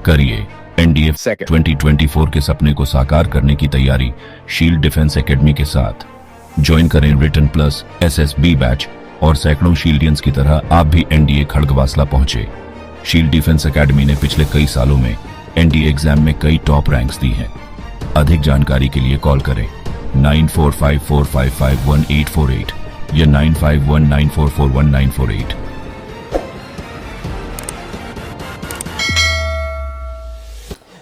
करिए एनडीए 2024 के सपने को साकार करने की तैयारी शील्ड डिफेंस एकेडमी के साथ। ज्वाइन करें रिटन प्लस एसएसबी बैच और सैकड़ों शील्डियंस की तरह आप भी एनडीए खड़गवासला पहुंचे। शील्ड डिफेंस एकेडमी ने पिछले कई सालों में एनडीए एग्जाम में कई टॉप रैंक्स दी हैं। अधिक जानकारी के लिए कॉल करें 9454551848 या 9519441948।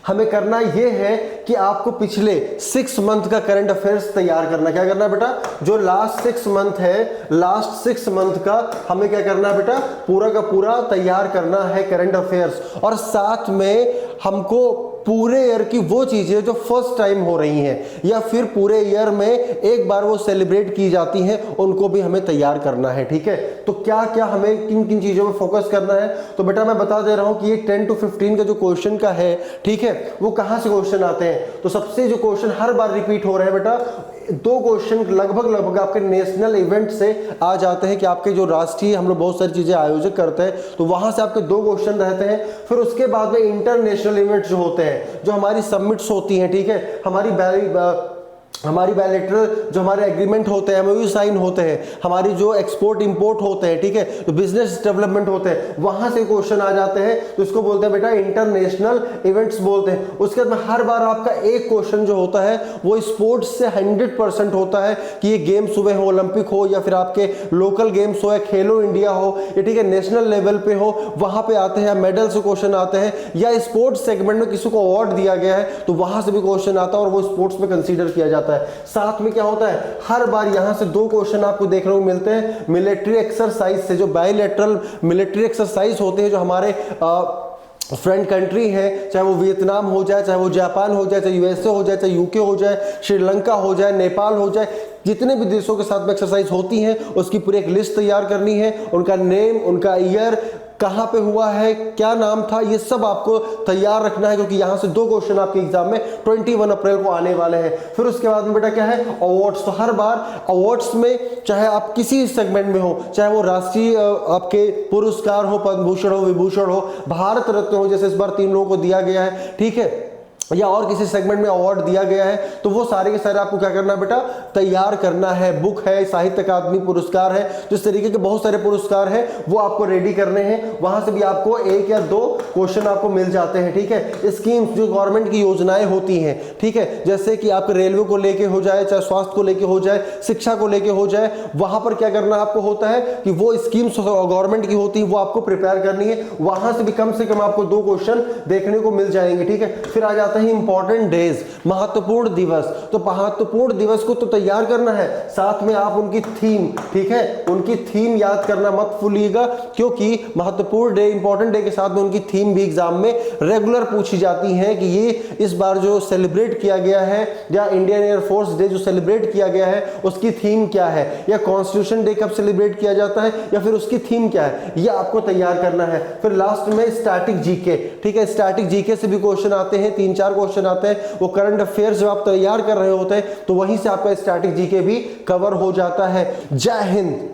हमें करना यह है कि आपको पिछले 6 मंथ का करंट अफेयर्स तैयार करना। क्या करना है बेटा? जो लास्ट 6 मंथ है, लास्ट 6 मंथ का हमें क्या करना है बेटा? पूरा का पूरा तैयार करना है करंट अफेयर्स। और साथ में हमको पूरे ईयर की वो चीजें जो फर्स्ट टाइम हो रही हैं या फिर पूरे ईयर में एक बार वो सेलिब्रेट की जाती हैं, उनको भी हमें तैयार करना है। ठीक है, तो क्या क्या हमें किन किन चीजों में फोकस करना है? तो बेटा मैं बता दे रहा हूं कि ये 10 to 15 का जो क्वेश्चन का है, ठीक है, वो कहां से क्वेश्चन आते हैं। तो सबसे जो क्वेश्चन हर बार रिपीट हो रहे हैं बेटा, 2 क्वेश्चन लगभग आपके नेशनल इवेंट से आ जाते हैं कि आपके जो राष्ट्रीय हम लोग बहुत सारी चीजें आयोजित करते हैं, तो वहां से आपके 2 क्वेश्चन रहते हैं। फिर उसके बाद में इंटरनेशनल इवेंट्स जो होते हैं, जो हमारी समिट्स होती हैं, ठीक है, हमारी बायलैटरल जो हमारे एग्रीमेंट होते हैं, एमओयू साइन होते हैं, हमारी जो एक्सपोर्ट इंपोर्ट होते हैं, ठीक है, जो बिजनेस डेवलपमेंट होते हैं, वहां से क्वेश्चन आ जाते हैं। तो इसको बोलते हैं बेटा इंटरनेशनल इवेंट्स बोलते हैं। उसके बाद हर बार आपका एक क्वेश्चन जो होता है वो स्पोर्ट्स से 100% होता है कि ये गेम्स हुए हो, ओलंपिक हो या फिर आपके लोकल गेम्स हो या खेलो इंडिया हो, ये ठीक है नेशनल लेवल पे हो, वहां पे आते हैं। मेडल से क्वेश्चन आते हैं या स्पोर्ट्स सेगमेंट में किसी को अवार्ड दिया गया है तो वहां से भी क्वेश्चन आता है और वो स्पोर्ट्स में कंसीडर किया जाता है। साथ में क्या होता है, हर बार यहां से 2 क्वेश्चन आपको देखने को मिलते हैं मिलिट्री एक्सरसाइज से, जो बायलैटरल मिलिट्री एक्सरसाइज होते हैं, जो हमारे फ्रेंड कंट्री है, चाहे वो वियतनाम हो जाए, चाहे वो जापान हो जाए, चाहे यूएसए हो जाए, चाहे यूके हो जाए, श्रीलंका हो जाए, नेपाल हो जाए, जितने भी देशों के साथ में एक्सरसाइज होती हैं उसकी पूरी एक लिस्ट तैयार करनी है। उनका नेम, उनका ईयर, कहां पे हुआ है, क्या नाम था, ये सब आपको तैयार रखना है, क्योंकि यहां से 2 क्वेश्चन आपके एग्जाम में 21 अप्रैल को आने वाले हैं। फिर उसके बाद में बेटा क्या है, अवार्ड्स। तो हर बार अवार्ड्स में चाहे आप किसी सेगमेंट में हो, चाहे वो राष्ट्रीय आपके पुरस्कार हो, पद्म भूषण हो, विभूषण हो, भारत रत्न हो, जैसे इस बार 3 लोगों को दिया गया है, ठीक है, या और किसी सेगमेंट में अवार्ड दिया गया है, तो वो सारे के सारे आपको क्या करना है बेटा? तैयार करना है। बुक है, साहित्य अकादमी पुरस्कार है, जिस तरीके के बहुत सारे पुरस्कार हैं वो आपको रेडी करने हैं। वहां से भी आपको 1 या 2 क्वेश्चन आपको मिल जाते हैं। ठीक है, स्कीम्स जो गवर्नमेंट की योजनाएं होती हैं, ठीक है, जैसे कि आपके रेलवे को लेके हो जाए, चाहे स्वास्थ्य को लेके हो जाए, शिक्षा को लेके हो जाए, वहां पर क्या करना आपको होता है कि वो स्कीम्स गवर्नमेंट की होती है वो आपको प्रिपेयर करनी है। वहां से भी कम से कम आपको 2 क्वेश्चन देखने को मिल जाएंगे। ठीक है, फिर आ जाता है इंपॉर्टेंट डेज, महत्वपूर्ण दिवस। तो महत्वपूर्ण दिवस को तो तैयार करना है, साथ में आप उनकी थीम, ठीक है, उनकी थीम याद करना मत भूलिएगा, क्योंकि महत्वपूर्ण डे, इंपॉर्टेंट डे के साथ में उनकी थीम भी एग्जाम में रेगुलर पूछी जाती है कि ये इस बार जो सेलिब्रेट किया गया है या इंडियन एयरफोर्स डे जो सेलिब्रेट किया गया है उसकी थीम क्या है, या कॉन्स्टिट्यूशन डे कब सेलिब्रेट किया जाता है या फिर उसकी थीम क्या है, ये आपको तैयार करना है। फिर लास्ट में स्टैटिक जीके, ठीक है, स्टैटिक जीके से भी क्वेश्चन आते हैं, 3-4 क्वेश्चन आते हैं। वो करंट अफेयर्स जब आप तैयार कर रहे होते हैं तो वहीं से आपका स्टैटिक जीके भी कवर हो जाता है। जय हिंद।